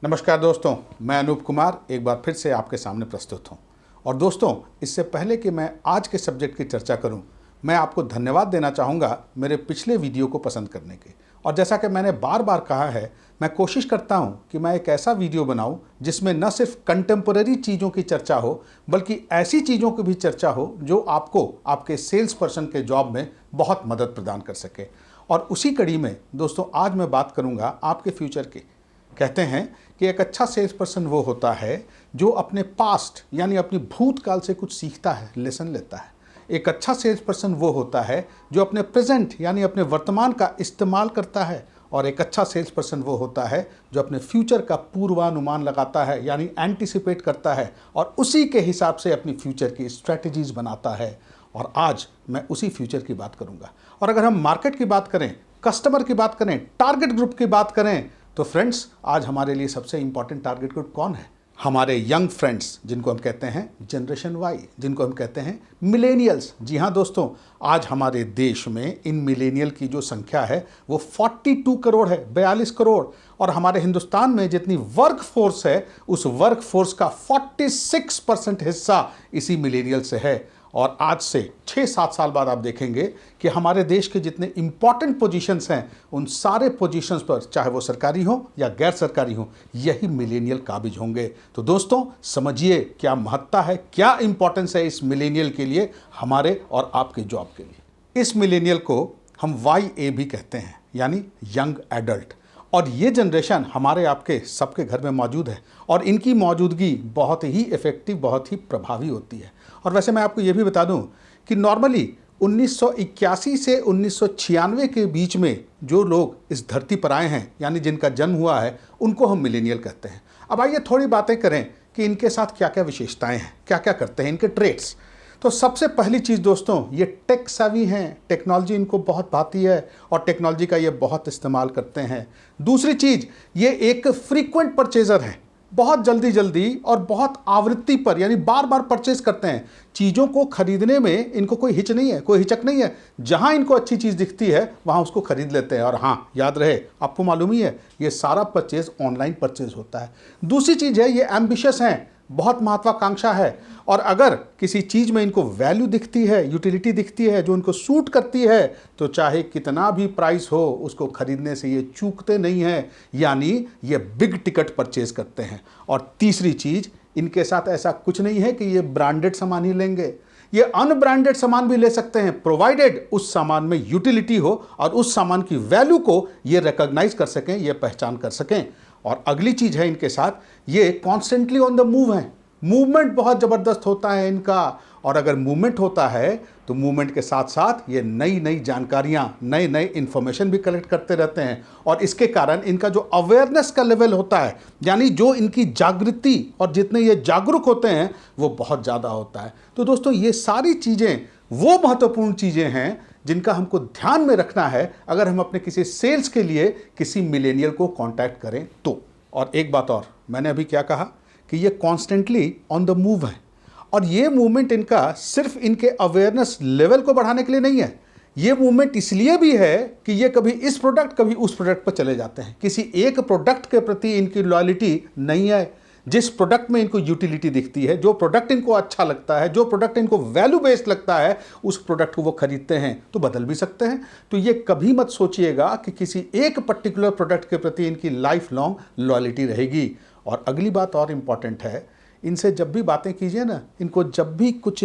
नमस्कार दोस्तों, मैं अनूप कुमार एक बार फिर से आपके सामने प्रस्तुत हूं। और दोस्तों, इससे पहले कि मैं आज के सब्जेक्ट की चर्चा करूं, मैं आपको धन्यवाद देना चाहूँगा मेरे पिछले वीडियो को पसंद करने के। और जैसा कि मैंने बार बार कहा है, मैं कोशिश करता हूं कि मैं एक ऐसा वीडियो बनाऊं जिसमें न सिर्फ कंटेम्पररी चीज़ों की चर्चा हो, बल्कि ऐसी चीज़ों की भी चर्चा हो जो आपको आपके सेल्स पर्सन के जॉब में बहुत मदद प्रदान कर सके। और उसी कड़ी में दोस्तों, आज मैं बात करूँगा आपके फ्यूचर की। कहते हैं कि एक अच्छा सेल्स पर्सन वो होता है जो अपने पास्ट यानी अपनी भूतकाल से कुछ सीखता है, लेसन लेता है। एक अच्छा सेल्स पर्सन वो होता है जो अपने प्रेजेंट यानी अपने वर्तमान का इस्तेमाल करता है। और एक अच्छा सेल्स पर्सन वो होता है जो अपने फ्यूचर का पूर्वानुमान लगाता है यानी एंटिसिपेट करता है और उसी के हिसाब से अपनी फ्यूचर की स्ट्रैटेजीज बनाता है। और आज मैं उसी फ्यूचर की बात करूंगा। और अगर हम मार्केट की बात करें, कस्टमर की बात करें, टारगेट ग्रुप की बात करें, तो फ्रेंड्स, आज हमारे लिए सबसे इंपॉर्टेंट टारगेट ग्रुप कौन है? हमारे यंग फ्रेंड्स, जिनको हम कहते हैं जनरेशन वाई, जिनको हम कहते हैं मिलेनियल्स। जी हाँ दोस्तों, आज हमारे देश में इन मिलेनियल की जो संख्या है वो 42 करोड़ है, 42 करोड़। और हमारे हिंदुस्तान में जितनी वर्क फोर्स है, उस वर्क फोर्स का 46% हिस्सा इसी मिलेनियल से है। और आज से 6-7 साल बाद आप देखेंगे कि हमारे देश के जितने इंपॉर्टेंट पोजीशंस हैं, उन सारे पोजीशंस पर, चाहे वो सरकारी हो या गैर सरकारी हो, यही मिलेनियल काबिज होंगे। तो दोस्तों, समझिए क्या महत्ता है, क्या इंपॉर्टेंस है इस मिलेनियल के लिए, हमारे और आपके जॉब के लिए। इस मिलेनियल को हम YA भी कहते हैं, यानी यंग एडल्ट। और ये जनरेशन हमारे आपके सबके घर में मौजूद है और इनकी मौजूदगी बहुत ही इफ़ेक्टिव, बहुत ही प्रभावी होती है। और वैसे मैं आपको ये भी बता दूं कि नॉर्मली 1981 से 1996 के बीच में जो लोग इस धरती पर आए हैं, यानी जिनका जन्म हुआ है, उनको हम मिलेनियल कहते हैं। अब आइए थोड़ी बातें करें कि इनके साथ क्या क्या विशेषताएं हैं, क्या क्या करते हैं, इनके ट्रेट्स। तो सबसे पहली चीज़ दोस्तों, ये टेक सेवी हैं, टेक्नोलॉजी इनको बहुत भाती है और टेक्नोलॉजी का ये बहुत इस्तेमाल करते हैं। दूसरी चीज़, ये एक फ्रीक्वेंट परचेजर हैं, बहुत जल्दी जल्दी और बहुत आवृत्ति पर यानी बार बार परचेज करते हैं। चीज़ों को खरीदने में इनको कोई हिच नहीं है, कोई हिचक नहीं है। जहां इनको अच्छी चीज़ दिखती है वहां उसको खरीद लेते हैं। और हाँ, याद रहे, आपको मालूम ही है, ये सारा परचेज ऑनलाइन परचेज होता है। दूसरी चीज़ है, ये एम्बिशियस हैं, बहुत महत्वाकांक्षा है। और अगर किसी चीज़ में इनको वैल्यू दिखती है, यूटिलिटी दिखती है जो इनको सूट करती है, तो चाहे कितना भी प्राइस हो, उसको खरीदने से ये चूकते नहीं हैं, यानी ये बिग टिकट परचेज करते हैं। और तीसरी चीज़, इनके साथ ऐसा कुछ नहीं है कि ये ब्रांडेड सामान ही लेंगे, ये अनब्रांडेड सामान भी ले सकते हैं, प्रोवाइडेड उस सामान में यूटिलिटी हो और उस सामान की वैल्यू को ये रिकॉग्नाइज कर सकें, ये पहचान कर सकें। और अगली चीज है इनके साथ, ये कॉन्स्टेंटली ऑन द मूव है, मूवमेंट बहुत जबरदस्त होता है इनका। और अगर मूवमेंट होता है तो मूवमेंट के साथ साथ ये नई नई जानकारियां, नए नए इंफॉर्मेशन भी कलेक्ट करते रहते हैं। और इसके कारण इनका जो अवेयरनेस का लेवल होता है, यानी जो इनकी जागृति और जितने ये जागरूक होते हैं, वो बहुत ज़्यादा होता है। तो दोस्तों, ये सारी चीज़ें वो महत्वपूर्ण चीज़ें हैं जिनका हमको ध्यान में रखना है अगर हम अपने किसी सेल्स के लिए किसी मिलेनियल को कांटेक्ट करें तो। और एक बात और, मैंने अभी क्या कहा कि ये कॉन्स्टेंटली ऑन द मूव है। और ये मूवमेंट इनका सिर्फ इनके अवेयरनेस लेवल को बढ़ाने के लिए नहीं है, ये मूवमेंट इसलिए भी है कि ये कभी इस प्रोडक्ट कभी उस प्रोडक्ट पर चले जाते हैं। किसी एक प्रोडक्ट के प्रति इनकी लॉयल्टी नहीं है। जिस प्रोडक्ट में इनको यूटिलिटी दिखती है, जो प्रोडक्ट इनको अच्छा लगता है, जो प्रोडक्ट इनको वैल्यू बेस्ड लगता है, उस प्रोडक्ट को वो खरीदते हैं। तो बदल भी सकते हैं। तो ये कभी मत सोचिएगा कि किसी एक पर्टिकुलर प्रोडक्ट के प्रति इनकी लाइफ लॉन्ग लॉयल्टी रहेगी। और अगली बात और इम्पॉर्टेंट है, इनसे जब भी बातें कीजिए ना, इनको जब भी कुछ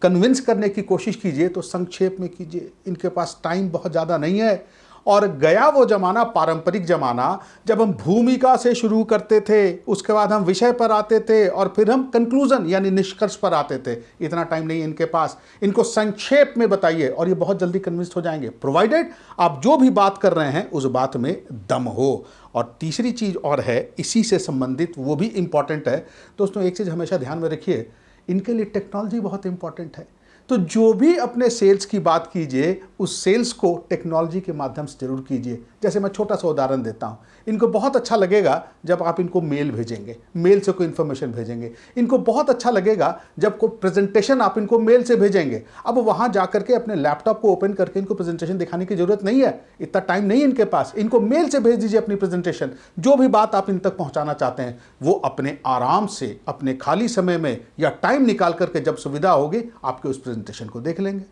कन्विंस करने की कोशिश कीजिए तो संक्षेप में कीजिए। इनके पास टाइम बहुत ज़्यादा नहीं है। और गया वो ज़माना, पारंपरिक ज़माना, जब हम भूमिका से शुरू करते थे, उसके बाद हम विषय पर आते थे और फिर हम कंक्लूजन यानी निष्कर्ष पर आते थे। इतना टाइम नहीं है इनके पास। इनको संक्षेप में बताइए और ये बहुत जल्दी कन्विंस हो जाएंगे, प्रोवाइडेड आप जो भी बात कर रहे हैं उस बात में दम हो। और तीसरी चीज़ और है इसी से संबंधित, वो भी इंपॉर्टेंट है दोस्तों। एक चीज़ हमेशा ध्यान में रखिए, इनके लिए टेक्नोलॉजी बहुत इंपॉर्टेंट है। तो जो भी अपने सेल्स की बात कीजिए, उस सेल्स को टेक्नोलॉजी के माध्यम से जरूर कीजिए। जैसे मैं छोटा सा उदाहरण देता हूँ, इनको बहुत अच्छा लगेगा जब आप इनको मेल भेजेंगे, मेल से कोई इन्फॉर्मेशन भेजेंगे। इनको बहुत अच्छा लगेगा जब कोई प्रेजेंटेशन आप इनको मेल से भेजेंगे। अब वहाँ जा करके अपने लैपटॉप को ओपन करके इनको प्रेजेंटेशन दिखाने की जरूरत नहीं है, इतना टाइम नहीं है इनके पास। इनको मेल से भेज दीजिए अपनी प्रेजेंटेशन, जो भी बात आप इन तक पहुँचाना चाहते हैं वो अपने आराम से अपने खाली समय में या टाइम निकाल करके जब सुविधा होगी आपके उस प्रेजेंटेशन को देख लेंगे।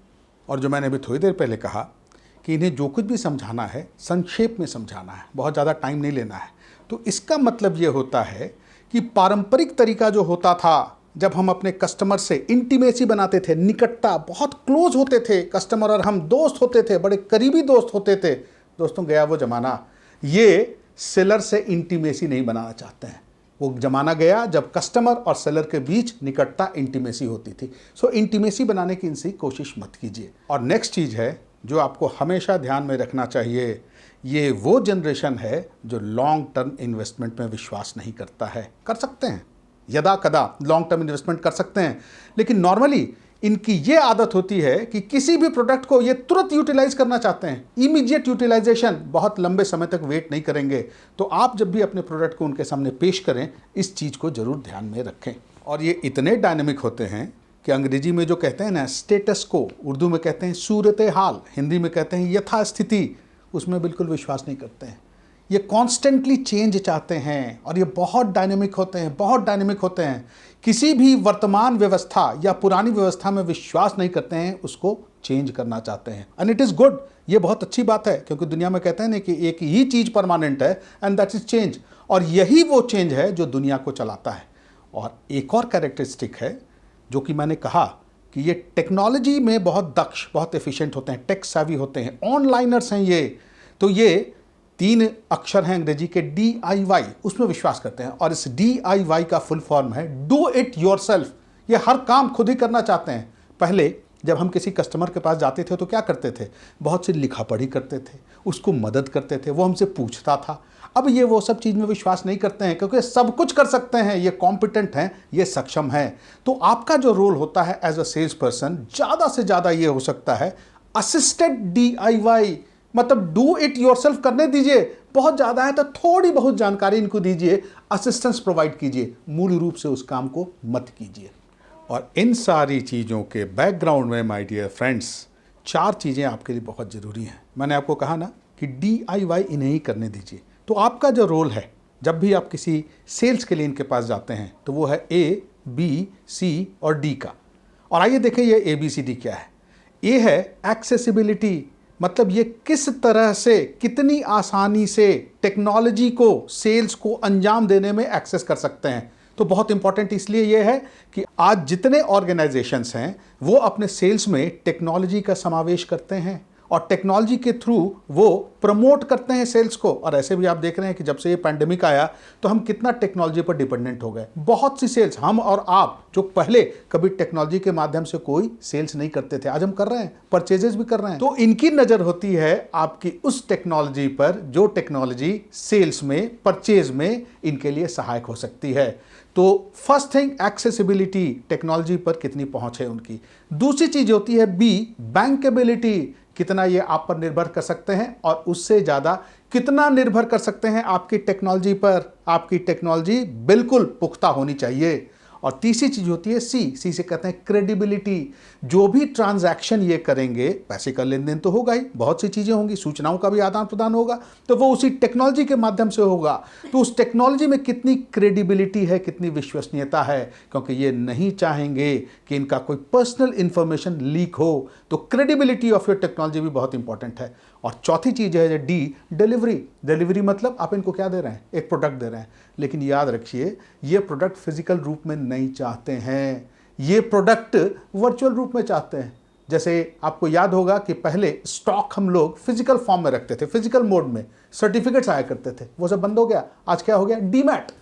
और जो मैंने अभी थोड़ी देर पहले कहा कि इन्हें जो कुछ भी समझाना है संक्षेप में समझाना है, बहुत ज़्यादा टाइम नहीं लेना है। तो इसका मतलब ये होता है कि पारंपरिक तरीका जो होता था, जब हम अपने कस्टमर से इंटीमेसी बनाते थे, निकटता, बहुत क्लोज होते थे कस्टमर और हम दोस्त होते थे, बड़े करीबी दोस्त होते थे। दोस्तों गया वो ज़माना, ये सेलर से इंटीमेसी नहीं बनाना चाहते हैं। वो ज़माना गया जब कस्टमर और सेलर के बीच निकटता, इंटीमेसी होती थी। सो इंटीमेसी बनाने की इनसे कोशिश मत कीजिए। और नेक्स्ट चीज़ है जो आपको हमेशा ध्यान में रखना चाहिए, ये वो जनरेशन है जो लॉन्ग टर्म इन्वेस्टमेंट में विश्वास नहीं करता है। कर सकते हैं, यदा कदा लॉन्ग टर्म इन्वेस्टमेंट कर सकते हैं, लेकिन नॉर्मली इनकी ये आदत होती है कि किसी भी प्रोडक्ट को ये तुरंत यूटिलाइज करना चाहते हैं, इमीडिएट यूटिलाइजेशन, बहुत लंबे समय तक वेट नहीं करेंगे। तो आप जब भी अपने प्रोडक्ट को उनके सामने पेश करें, इस चीज़ को जरूर ध्यान में रखें। और ये इतने डायनेमिक होते हैं कि अंग्रेजी में जो कहते हैं ना स्टेटस को, उर्दू में कहते हैं सूरत हाल, हिंदी में कहते हैं यथास्थिति, उसमें बिल्कुल विश्वास नहीं करते हैं। ये कॉन्स्टेंटली चेंज चाहते हैं और ये बहुत डायनेमिक होते हैं, बहुत डायनेमिक होते हैं। किसी भी वर्तमान व्यवस्था या पुरानी व्यवस्था में विश्वास नहीं करते हैं, उसको चेंज करना चाहते हैं। एंड इट इज़ गुड, ये बहुत अच्छी बात है, क्योंकि दुनिया में कहते हैं ना कि एक ही चीज़ परमानेंट है एंड दैट इज चेंज। और यही वो चेंज है जो दुनिया को चलाता है। और एक और कैरेक्टरिस्टिक है जो कि मैंने कहा कि ये टेक्नोलॉजी में बहुत दक्ष, बहुत एफिशिएंट होते हैं, टेक सेवी होते हैं, ऑनलाइनर्स हैं ये। तो ये 3 अक्षर हैं अंग्रेजी के DIY, उसमें विश्वास करते हैं। और इस DIY का फुल फॉर्म है डू इट योरसेल्फ। ये हर काम खुद ही करना चाहते हैं। पहले जब हम किसी कस्टमर के पास जाते थे तो क्या करते थे, बहुत सी लिखा पढ़ी करते थे, उसको मदद करते थे, वो हमसे पूछता था। अब ये वो सब चीज़ में विश्वास नहीं करते हैं, क्योंकि सब कुछ कर सकते हैं, ये कॉम्पिटेंट हैं, ये सक्षम हैं। तो आपका जो रोल होता है एज अ सेल्स पर्सन, ज़्यादा से ज़्यादा ये हो सकता है असिस्टेड DIY, मतलब डू इट योरसेल्फ करने दीजिए। बहुत ज़्यादा है तो थोड़ी बहुत जानकारी इनको दीजिए, असिस्टेंस प्रोवाइड कीजिए, मूल रूप से उस काम को मत कीजिए। और इन सारी चीज़ों के बैकग्राउंड में माय डियर फ्रेंड्स, 4 चीज़ें आपके लिए बहुत ज़रूरी हैं। मैंने आपको कहा ना कि DIY इन्हें ही करने दीजिए। तो आपका जो रोल है, जब भी आप किसी सेल्स के लिए इनके पास जाते हैं, तो वो है A, B, C और D का। और आइए देखें ये ABCD क्या है। A है एक्सेसिबिलिटी, मतलब ये किस तरह से, कितनी आसानी से टेक्नोलॉजी को, सेल्स को अंजाम देने में एक्सेस कर सकते हैं। तो बहुत इंपॉर्टेंट इसलिए ये है कि आज जितने ऑर्गेनाइजेशंस हैं वो अपने सेल्स में टेक्नोलॉजी का समावेश करते हैं और टेक्नोलॉजी के थ्रू वो प्रमोट करते हैं सेल्स को। और ऐसे भी आप देख रहे हैं कि जब से ये पैंडेमिक आया तो हम कितना टेक्नोलॉजी पर डिपेंडेंट हो गए। बहुत सी सेल्स, हम और आप जो पहले कभी टेक्नोलॉजी के माध्यम से कोई सेल्स नहीं करते थे, आज हम कर रहे हैं, परचेजेस भी कर रहे हैं। तो इनकी नज़र होती है आपकी उस टेक्नोलॉजी पर जो टेक्नोलॉजी सेल्स में, परचेज में इनके लिए सहायक हो सकती है। तो फर्स्ट थिंग एक्सेसिबिलिटी, टेक्नोलॉजी पर कितनी पहुंच है उनकी। दूसरी चीज होती है B, बैंकेबिलिटी, कितना ये आप पर निर्भर कर सकते हैं और उससे ज़्यादा कितना निर्भर कर सकते हैं आपकी टेक्नोलॉजी पर। आपकी टेक्नोलॉजी बिल्कुल पुख्ता होनी चाहिए। और तीसरी चीज़ होती है C से कहते हैं क्रेडिबिलिटी। जो भी ट्रांजैक्शन ये करेंगे, पैसे का लेन देन तो होगा ही, बहुत सी चीज़ें होंगी, सूचनाओं का भी आदान प्रदान होगा, तो वो उसी टेक्नोलॉजी के माध्यम से होगा। तो उस टेक्नोलॉजी में कितनी क्रेडिबिलिटी है, कितनी विश्वसनीयता है, क्योंकि ये नहीं चाहेंगे कि इनका कोई पर्सनल इंफॉर्मेशन लीक हो। तो क्रेडिबिलिटी ऑफ योर टेक्नोलॉजी भी बहुत इंपॉर्टेंट है। और चौथी चीज़ है D, डिलीवरी। डिलीवरी मतलब आप इनको क्या दे रहे हैं, एक प्रोडक्ट दे रहे हैं, लेकिन याद रखिए ये प्रोडक्ट फिजिकल रूप में नहीं चाहते हैं, ये प्रोडक्ट वर्चुअल रूप में चाहते हैं। जैसे आपको याद होगा कि पहले स्टॉक हम लोग फिजिकल फॉर्म में रखते थे, फिजिकल मोड में सर्टिफिकेट्स आया करते थे, वो सब बंद हो गया। आज क्या हो गया,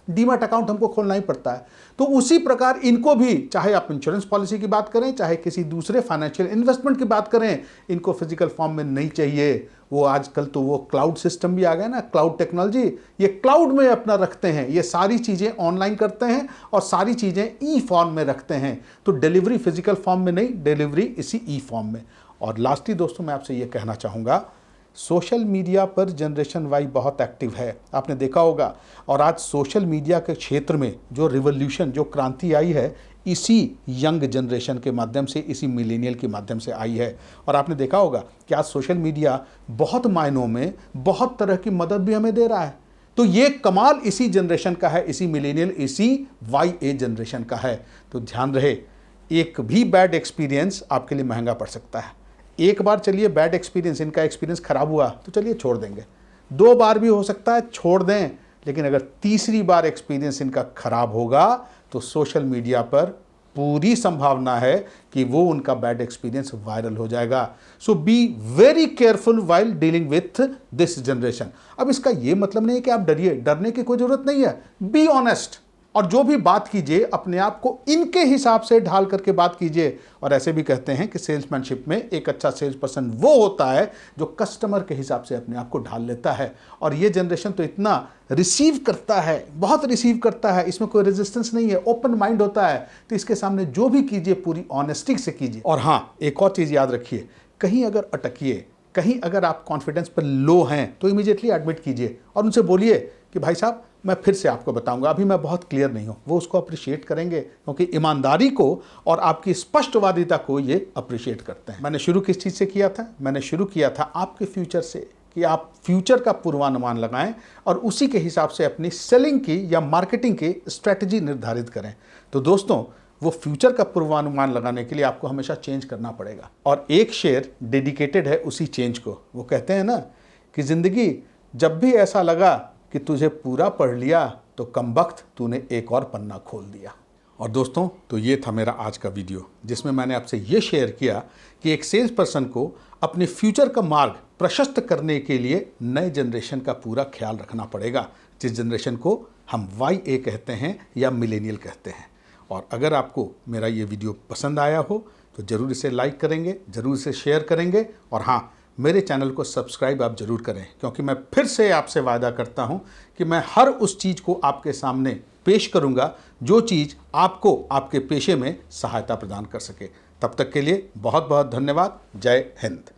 डीमैट अकाउंट हमको खोलना ही पड़ता है। तो उसी प्रकार इनको भी, चाहे आप इंश्योरेंस पॉलिसी की बात करें, चाहे किसी दूसरे फाइनेंशियल इन्वेस्टमेंट की बात करें, इनको फिजिकल फॉर्म में नहीं चाहिए। वो आजकल तो वो क्लाउड सिस्टम भी आ गया ना, क्लाउड टेक्नोलॉजी, ये क्लाउड में अपना रखते हैं, ये सारी चीज़ें ऑनलाइन करते हैं और सारी चीज़ें ई फॉर्म में रखते हैं। तो डिलीवरी फिजिकल फॉर्म में नहीं, डिलीवरी इसी ई फॉर्म में। और लास्टली दोस्तों मैं आपसे ये कहना चाहूँगा, सोशल मीडिया पर जनरेशन वाई बहुत एक्टिव है, आपने देखा होगा। और आज सोशल मीडिया के क्षेत्र में जो रिवॉल्यूशन, जो क्रांति आई है, इसी यंग जनरेशन के माध्यम से, इसी मिलेनियल के माध्यम से आई है। और आपने देखा होगा कि आज सोशल मीडिया बहुत मायनों में बहुत तरह की मदद भी हमें दे रहा है। तो ये कमाल इसी जनरेशन का है, इसी मिलेनियल, इसी YA जनरेशन का है। तो ध्यान रहे, एक भी बैड एक्सपीरियंस आपके लिए महंगा पड़ सकता है। एक बार चलिए बैड एक्सपीरियंस, इनका एक्सपीरियंस खराब हुआ तो चलिए छोड़ देंगे, 2 बार भी हो सकता है छोड़ दें, लेकिन अगर तीसरी बार एक्सपीरियंस इनका खराब होगा तो सोशल मीडिया पर पूरी संभावना है कि वो उनका बैड एक्सपीरियंस वायरल हो जाएगा। So be very careful while dealing with this generation. अब इसका ये मतलब नहीं है कि आप डरिए, डरने की कोई जरूरत नहीं है। बी ऑनेस्ट, और जो भी बात कीजिए अपने आप को इनके हिसाब से ढाल करके बात कीजिए। और ऐसे भी कहते हैं कि सेल्समैनशिप में एक अच्छा सेल्स पर्सन वो होता है जो कस्टमर के हिसाब से अपने आप को ढाल लेता है। और ये जनरेशन तो इतना रिसीव करता है, बहुत रिसीव करता है, इसमें कोई रेजिस्टेंस नहीं है, ओपन माइंड होता है। तो इसके सामने जो भी कीजिए पूरी ऑनेस्टी से कीजिए। और हाँ, एक और चीज़ याद रखिए, कहीं अगर अटकिए, कहीं अगर आप कॉन्फिडेंस पर लो हैं तो इमीडिएटली एडमिट कीजिए और उनसे बोलिए कि भाई साहब मैं फिर से आपको बताऊंगा, अभी मैं बहुत क्लियर नहीं हूं। वो उसको अप्रिशिएट करेंगे, क्योंकि ईमानदारी को और आपकी स्पष्टवादिता को ये अप्रिशिएट करते हैं। मैंने शुरू किस चीज़ से किया था? मैंने शुरू किया था आपके फ्यूचर से, कि आप फ्यूचर का पूर्वानुमान लगाएं और उसी के हिसाब से अपनी सेलिंग की या मार्केटिंग की स्ट्रैटेजी निर्धारित करें। तो दोस्तों, वो फ्यूचर का पूर्वानुमान लगाने के लिए आपको हमेशा चेंज करना पड़ेगा, और एक शेर डेडिकेटेड है उसी चेंज को। वो कहते हैं ना कि ज़िंदगी जब भी ऐसा लगा कि तुझे पूरा पढ़ लिया तो कमबख्त तूने एक और पन्ना खोल दिया। और दोस्तों, तो ये था मेरा आज का वीडियो, जिसमें मैंने आपसे ये शेयर किया कि एक सेल्स पर्सन को अपने फ्यूचर का मार्ग प्रशस्त करने के लिए नए जनरेशन का पूरा ख्याल रखना पड़ेगा, जिस जनरेशन को हम YA कहते हैं या मिलेनियल कहते हैं। और अगर आपको मेरा ये वीडियो पसंद आया हो तो ज़रूर इसे लाइक करेंगे, ज़रूर इसे शेयर करेंगे, और हाँ, मेरे चैनल को सब्सक्राइब आप ज़रूर करें, क्योंकि मैं फिर से आपसे वादा करता हूं कि मैं हर उस चीज़ को आपके सामने पेश करूंगा जो चीज़ आपको आपके पेशे में सहायता प्रदान कर सके। तब तक के लिए बहुत बहुत धन्यवाद। जय हिंद।